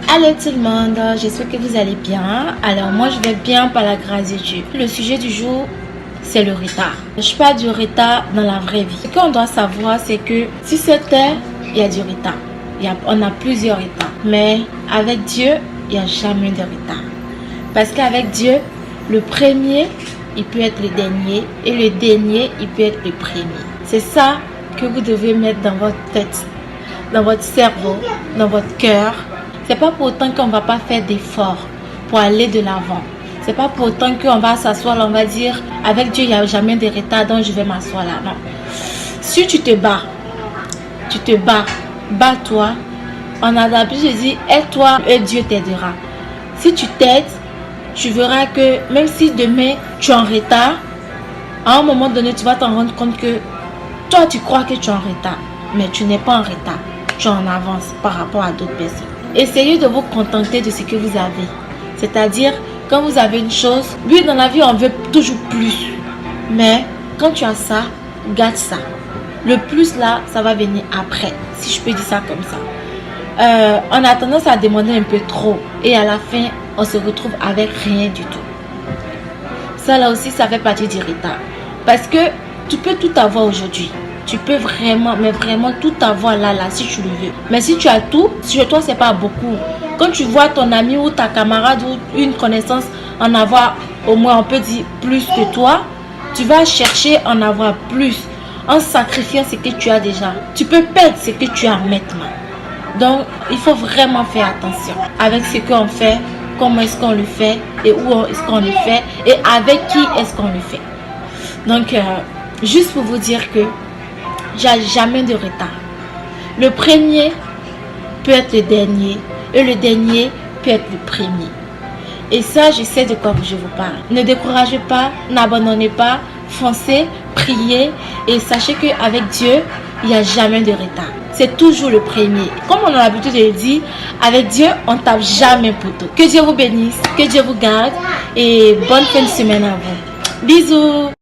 Allô tout le monde, j'espère que vous allez bien. Alors moi je vais bien par la grâce de Dieu. Le sujet du jour, c'est le retard. Je parle du retard dans la vraie vie. Ce qu'on doit savoir, c'est que sur cette terre, il y a du retard. On a plusieurs retards. Mais avec Dieu, il n'y a jamais de retard. Parce qu'avec Dieu, le premier, il peut être le dernier. Et le dernier, il peut être le premier. C'est ça que vous devez mettre dans votre tête, dans votre cerveau, dans votre cœur. C'est pas pour autant qu'on va pas faire d'efforts pour aller de l'avant. C'est pas pour autant qu'on va s'asseoir là, on va dire avec Dieu il n'y a jamais de retard donc je vais m'asseoir là. Non. Si tu te bats, bats-toi. On a l'habitude de dire aide-toi et Dieu t'aidera. Si tu t'aides, tu verras que même si demain tu es en retard, à un moment donné tu vas t'en rendre compte que toi tu crois que tu es en retard, mais tu n'es pas en retard. Tu es en avance par rapport à d'autres personnes. Essayez de vous contenter de ce que vous avez. C'est-à-dire, quand vous avez une chose, oui, dans la vie, on veut toujours plus. Mais quand tu as ça, garde ça. Le plus là, ça va venir après, si je peux dire ça comme ça. On a tendance à demander un peu trop. Et à la fin, on se retrouve avec rien du tout. Ça là aussi, ça fait partie du retard. Parce que tu peux tout avoir aujourd'hui. Tu peux vraiment, mais vraiment tout avoir là, si tu le veux. Mais si tu as tout, sur toi, c'est pas beaucoup. Quand tu vois ton ami ou ta camarade ou une connaissance en avoir, au moins on peut dire plus que toi, tu vas chercher en avoir plus en sacrifiant ce que tu as déjà. Tu peux perdre ce que tu as maintenant. Donc, il faut vraiment faire attention avec ce qu'on fait, comment est-ce qu'on le fait et où est-ce qu'on le fait et avec qui est-ce qu'on le fait. Donc, juste pour vous dire que il n'y a jamais de retard. Le premier peut être le dernier et le dernier peut être le premier. Et ça, je sais de quoi je vous parle. Ne découragez pas, n'abandonnez pas, foncez, priez et sachez qu'avec Dieu, il n'y a jamais de retard. C'est toujours le premier. Comme on a l'habitude de le dire, avec Dieu, on ne tape jamais poteau. Que Dieu vous bénisse, que Dieu vous garde et bonne fin de semaine à vous. Bisous.